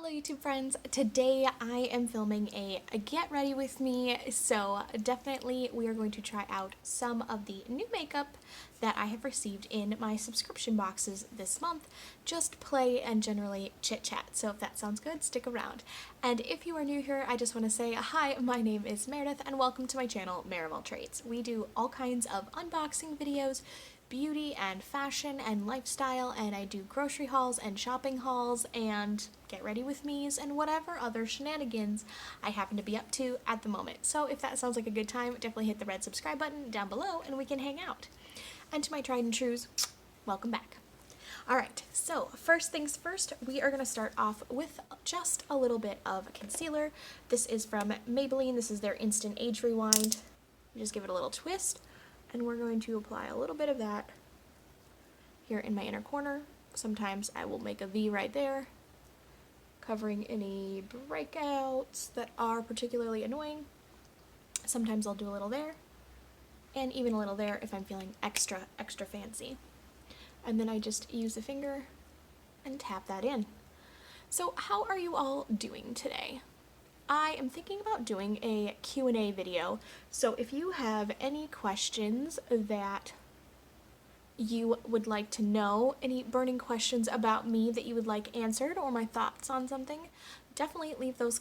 Hello YouTube friends, today I am filming a get ready with me, so definitely we are going to try out some of the new makeup that I have received in my subscription boxes this month, just play and generally chit chat, so if that sounds good, stick around. And if you are new here, I just want to say hi, my name is Meredith and welcome to my channel, Mereofalltrades. We do all kinds of unboxing videos, beauty and fashion and lifestyle, and I do grocery hauls and shopping hauls and get ready with me's and whatever other shenanigans I happen to be up to at the moment. So if that sounds like a good time, definitely hit the red subscribe button down below and we can hang out. And to my tried and trues, welcome back. Alright, so first things first, we are going to start off with just a little bit of concealer. This is from Maybelline. This is their Instant Age Rewind. You just give it a little twist. And we're going to apply a little bit of that here in my inner corner. Sometimes I will make a V right there, covering any breakouts that are particularly annoying. Sometimes I'll do a little there, and even a little there if I'm feeling extra fancy. And then I just use the finger and tap that in. So how are you all doing today? I am thinking about doing a Q&A video, so if you have any questions that you would like to know, any burning questions about me that you would like answered, or my thoughts on something, definitely leave those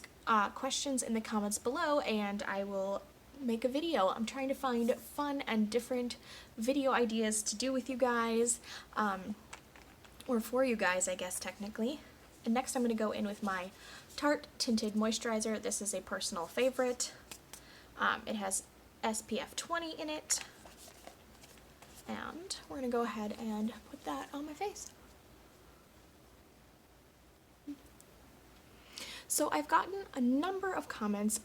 questions in the comments below and I will make a video. I'm trying to find fun and different video ideas to do with you guys, or for you guys, I guess, technically. And next I'm going to go in with my Tarte Tinted Moisturizer. This is a personal favorite. It has SPF 20 in it. And we're going to go ahead and put that on my face. So I've gotten a number of comments,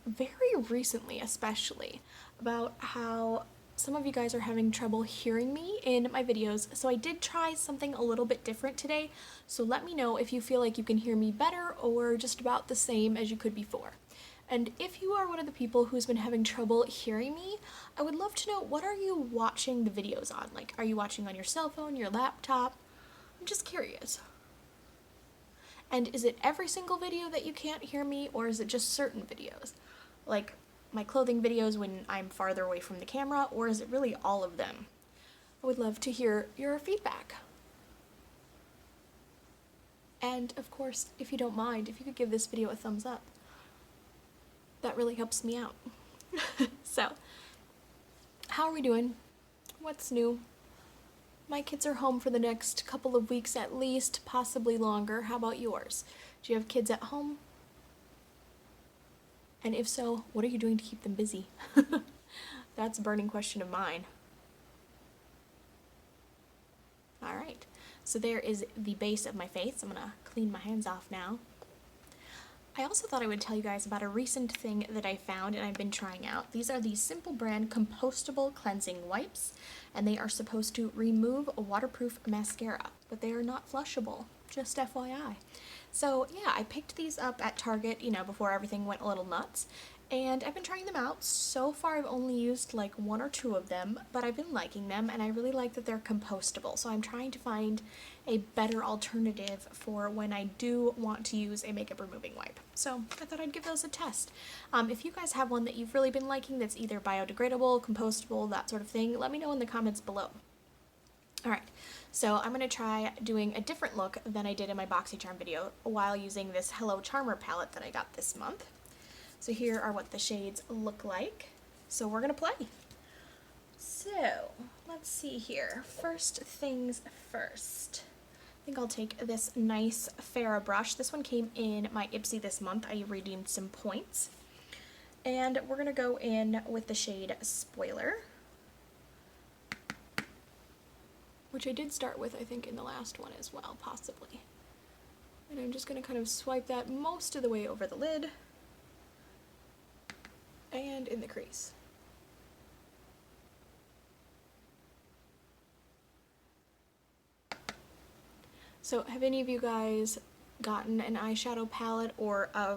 very recently especially, about how some of you guys are having trouble hearing me in my videos, so I did try something a little bit different today, so let me know if you feel like you can hear me better or just about the same as you could before. And if you are one of the people who's been having trouble hearing me, I would love to know, what are you watching the videos on? Like, are you watching on your cell phone, your laptop? I'm just curious. And is it every single video that you can't hear me, or is it just certain videos? Like my clothing videos when I'm farther away from the camera, or is it really all of them? I would love to hear your feedback. And of course, if you don't mind, if you could give this video a thumbs up, that really helps me out. So, how are we doing? What's new? My kids are home for the next couple of weeks at least, possibly longer. How about yours? Do you have kids at home? And if so, what are you doing to keep them busy? That's a burning question of mine. Alright, so there is the base of my face. I'm gonna clean my hands off now. I also thought I would tell you guys about a recent thing that I found and I've been trying out. These are the Simple brand compostable cleansing wipes, and they are supposed to remove a waterproof mascara, but they are not flushable, just FYI. So yeah, I picked these up at Target, before everything went a little nuts, and I've been trying them out. So far I've only used like one or two of them, but I've been liking them, and I really like that they're compostable, so I'm trying to find a better alternative for when I do want to use a makeup removing wipe. So I thought I'd give those a test. If you guys have one that you've really been liking that's either biodegradable, compostable, that sort of thing, let me know in the comments below. Alright, so I'm going to try doing a different look than I did in my Boxycharm video while using this Hello Charmer palette that I got this month. So here are what the shades look like. So we're going to play. So, let's see here. First things first. I think I'll take this nice Farrah brush. This one came in my IPSY this month. I redeemed some points. And we're going to go in with the shade Spoiler, which I did start with, I think, in the last one as well, possibly. And I'm just going to kind of swipe that most of the way over the lid and in the crease. So have any of you guys gotten an eyeshadow palette or a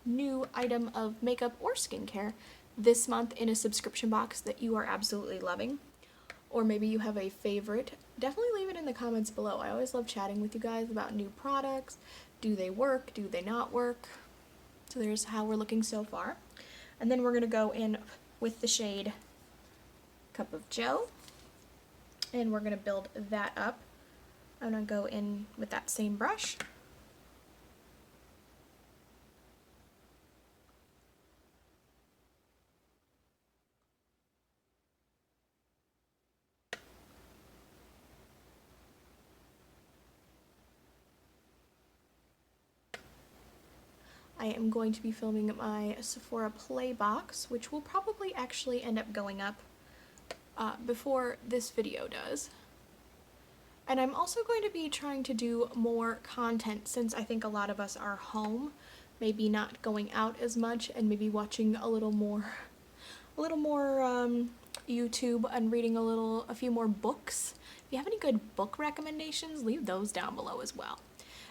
new item of makeup or skincare this month in a subscription box that you are absolutely loving? Or maybe you have a favorite definitely leave it in the comments below. I always love chatting with you guys about new products. Do they work? Do they not work? So there's how we're looking so far. And then we're going to go in with the shade Cup of Joe. And we're going to build that up. I'm going to go in with that same brush. I am going to be filming my Sephora Play box, which will probably actually end up going up before this video does. And I'm also going to be trying to do more content since I think a lot of us are home, maybe not going out as much, and maybe watching a little more YouTube and reading a few more books. If you have any good book recommendations, leave those down below as well.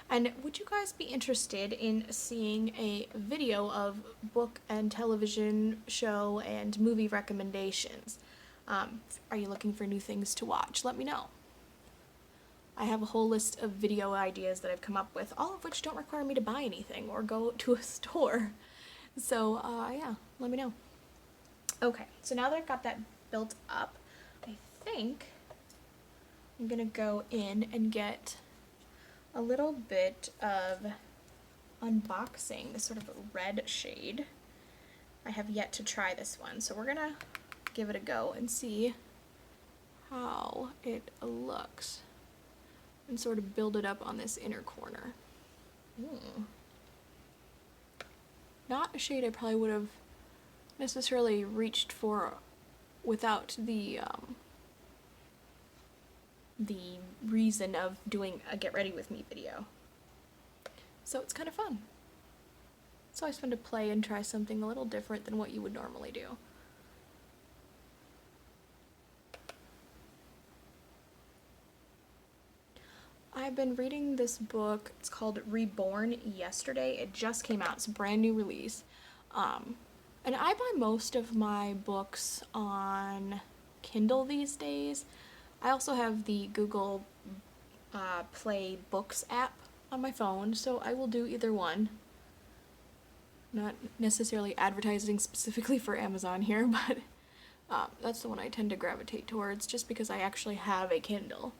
And would you guys be interested in seeing a video of book and television show and movie recommendations? Are you looking for new things to watch? Let me know. I have a whole list of video ideas that I've come up with, all of which don't require me to buy anything or go to a store. So, yeah, let me know. Okay, so now that I've got that built up, I think I'm gonna go in and get a little bit of Unboxing, this sort of red shade. I have yet to try this one, so we're gonna give it a go and see how it looks and sort of build it up on this inner corner. Not a shade I probably would have necessarily reached for without the reason of doing a get ready with me video. So it's kind of fun. It's always fun to play and try something a little different than what you would normally do. I've been reading this book. It's called Reborn yesterday. It just came out. It's a brand new release. And I buy most of my books on Kindle these days. I also have the Google Play Books app on my phone, so I will do either one. Not necessarily advertising specifically for Amazon here, but that's the one I tend to gravitate towards just because I actually have a Kindle.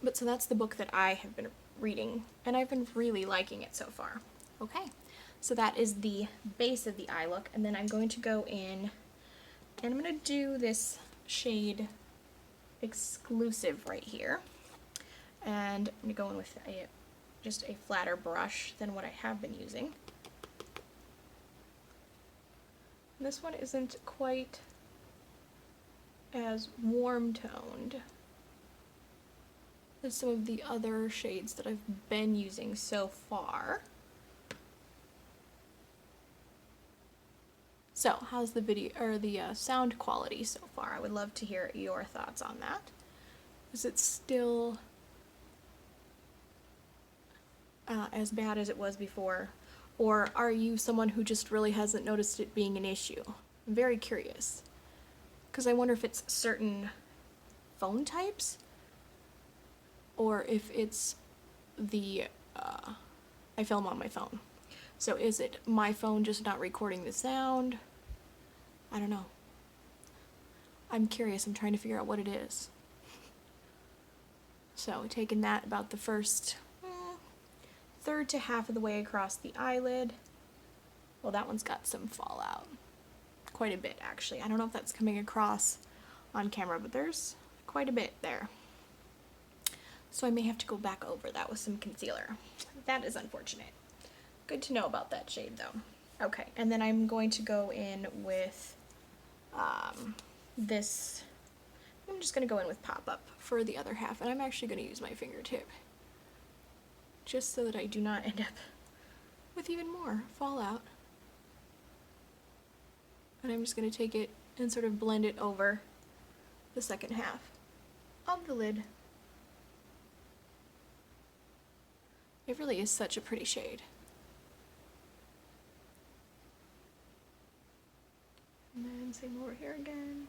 But so that's the book that I have been reading, and I've been really liking it so far. Okay, so that is the base of the eye look, and then I'm going to go in and I'm going to do this shade Exclusive right here. And I'm going to go in with just a flatter brush than what I have been using. And this one isn't quite as warm toned as some of the other shades that I've been using so far. So, how's the video or the sound quality so far? I would love to hear your thoughts on that. Is it still as bad as it was before, or are you someone who just really hasn't noticed it being an issue? I'm very curious, because I wonder if it's certain phone types, or if it's the I film on my phone. So is it my phone just not recording the sound? I don't know. I'm curious. I'm trying to figure out what it is. So taking that about the first third to half of the way across the eyelid. Well, that one's got some fallout. Quite a bit, actually. I don't know if that's coming across on camera, but there's quite a bit there. So I may have to go back over that with some concealer. That is unfortunate. Good to know about that shade, though. Okay, and then I'm going to go in with this. I'm just going to go in with Pop Up for the other half, and I'm actually going to use my fingertip just so that I do not end up with even more fallout. And I'm just going to take it and sort of blend it over the second half of the lid. It really is such a pretty shade. And then same over here again.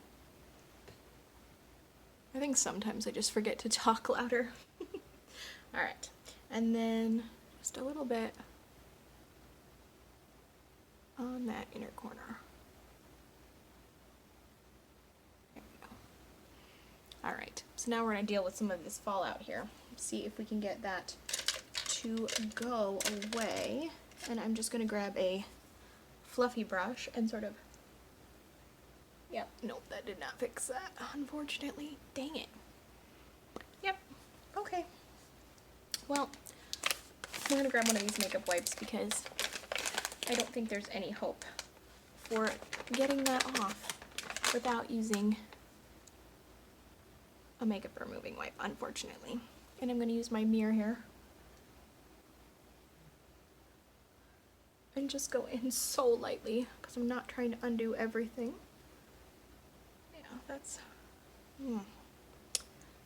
I think sometimes I just forget to talk louder. Alright, and then just a little bit on that inner corner. There we go. Alright, so now we're going to deal with some of this fallout here. See if we can get that to go away. And I'm just going to grab a fluffy brush and sort of... Yep, nope, that did not fix that, unfortunately. Dang it. Yep, okay. Well, I'm going to grab one of these makeup wipes because I don't think there's any hope for getting that off without using a makeup removing wipe, unfortunately. And I'm going to use my mirror here and just go in so lightly because I'm not trying to undo everything. Yeah, that's...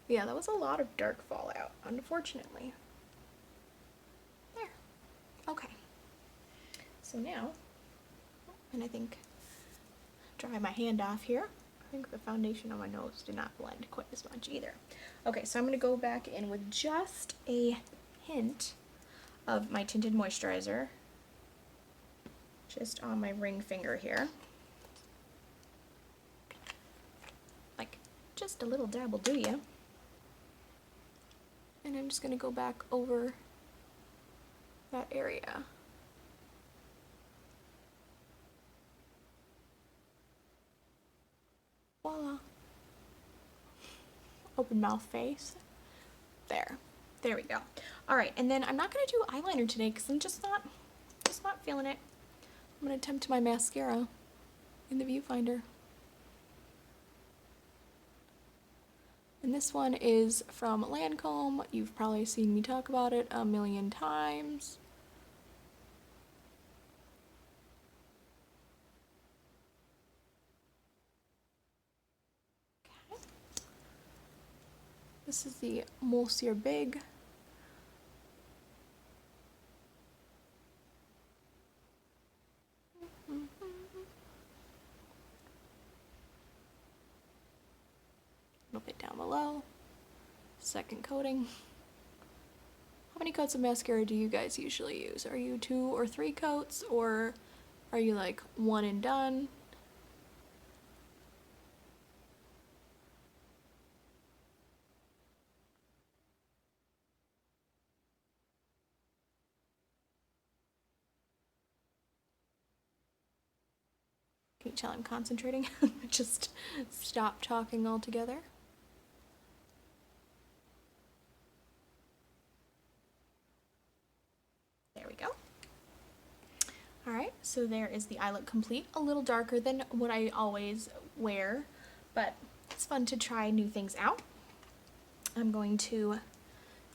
Yeah, that was a lot of dark fallout, unfortunately. There. Okay. So now, and I think, dry my hand off here. I think the foundation on my nose did not blend quite as much either. Okay, so I'm going to go back in with just a hint of my tinted moisturizer, just on my ring finger here. Like, just a little dab will do ya. And I'm just going to go back over that area. Voila. Open mouth face. There. There we go. Alright, and then I'm not going to do eyeliner today because I'm just not feeling it. I'm going to attempt my mascara in the viewfinder. And this one is from Lancome. You've probably seen me talk about it a million times. Okay. This is the Monsieur Big. A bit down below. Second coating. How many coats of mascara do you guys usually use? Are you 2 or 3 coats, or are you like one and done? Can you tell I'm concentrating? Just stop talking altogether. There we go. Alright, so there is the eye look complete. A little darker than what I always wear, but it's fun to try new things out. I'm going to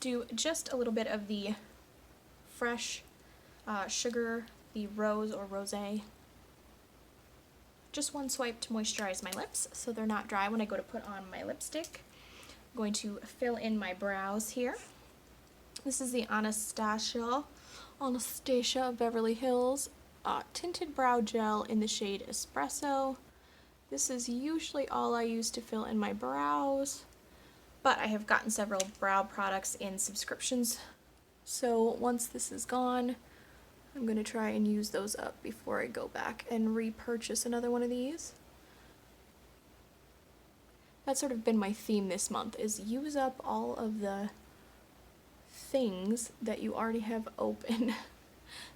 do just a little bit of the fresh sugar, the rose or rosé. Just one swipe to moisturize my lips so they're not dry when I go to put on my lipstick. I'm going to fill in my brows here. This is the Anastasia of Beverly Hills tinted brow gel in the shade Espresso. This is usually all I use to fill in my brows, but I have gotten several brow products in subscriptions, so once this is gone, I'm going to try and use those up before I go back and repurchase another one of these. That's sort of been my theme this month, is use up all of the things that you already have open.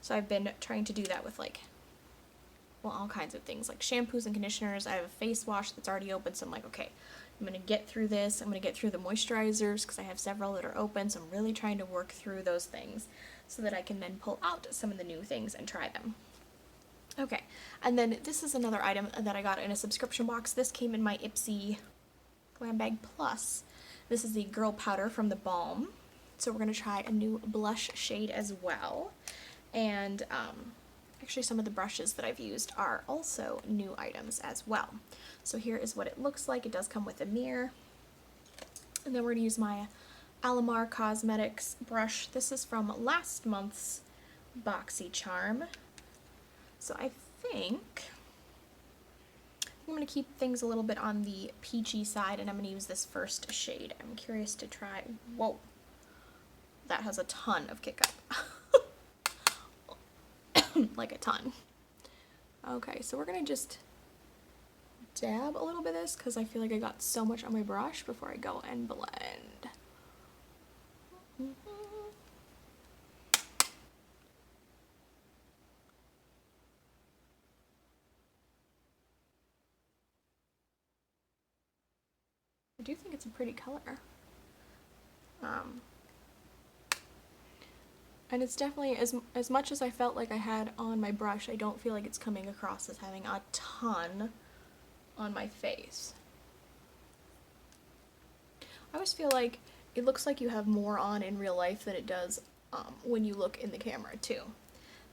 So I've been trying to do that with all kinds of things, like shampoos and conditioners. I have a face wash that's already open, so I'm like, okay, I'm going to get through this. I'm going to get through the moisturizers because I have several that are open, so I'm really trying to work through those things so that I can then pull out some of the new things and try them. Okay, and then this is another item that I got in a subscription box. This came in my IPSY Glam Bag Plus. This is the Girl Powder from the Balm. So we're going to try a new blush shade as well. And actually some of the brushes that I've used are also new items as well. So here is what it looks like. It does come with a mirror. And then we're going to use my Alamar Cosmetics brush. This is from last month's Boxycharm. So I think I'm going to keep things a little bit on the peachy side, and I'm going to use this first shade. I'm curious to try. Whoa. That has a ton of kick up. Like a ton. Okay, so we're going to just dab a little bit of this because I feel like I got so much on my brush before I go and blend. I do think it's a pretty color. And it's definitely, as much as I felt like I had on my brush, I don't feel like it's coming across as having a ton on my face. I always feel like it looks like you have more on in real life than it does when you look in the camera too.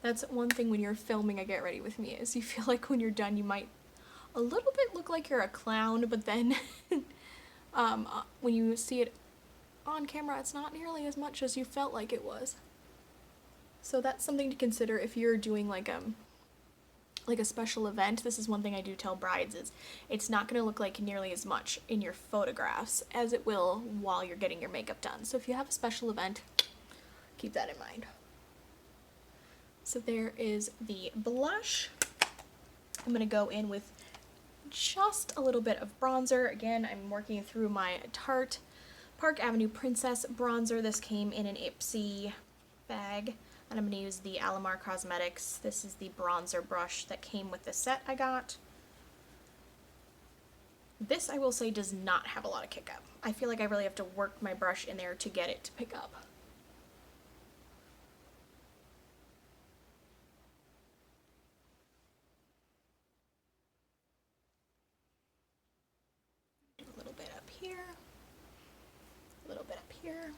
That's one thing when you're filming a Get Ready With Me, is you feel like when you're done you might a little bit look like you're a clown, but then when you see it on camera it's not nearly as much as you felt like it was. So that's something to consider if you're doing like a special event. This is one thing I do tell brides, is it's not going to look like nearly as much in your photographs as it will while you're getting your makeup done. So if you have a special event, keep that in mind. So there is the blush. I'm going to go in with just a little bit of bronzer. Again, I'm working through my Tarte Park Avenue Princess bronzer. This came in an IPSY bag. And I'm going to use the Alamar Cosmetics. This is the bronzer brush that came with the set I got. This, I will say, does not have a lot of kick up. I feel like I really have to work my brush in there to get it to pick up. A little bit up here. A little bit up here.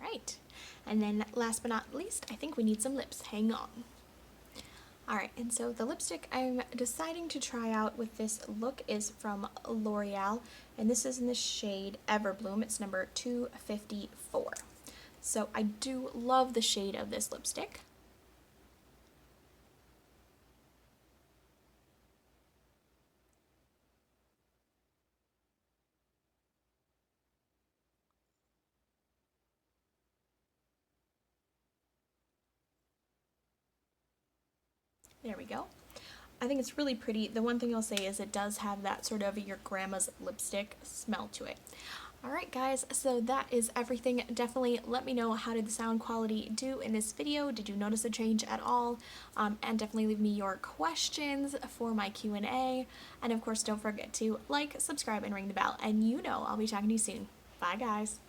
Alright, and then last but not least, I think we need some lips. Hang on. Alright, and so the lipstick I'm deciding to try out with this look is from L'Oreal, and this is in the shade Everbloom. It's number 254. So I do love the shade of this lipstick. There we go. I think it's really pretty. The one thing I'll say is it does have that sort of your grandma's lipstick smell to it. Alright guys, so that is everything. Definitely let me know, how did the sound quality do in this video? Did you notice a change at all? And definitely leave me your questions for my Q&A. And of course, don't forget to like, subscribe, and ring the bell. And you know I'll be talking to you soon. Bye guys.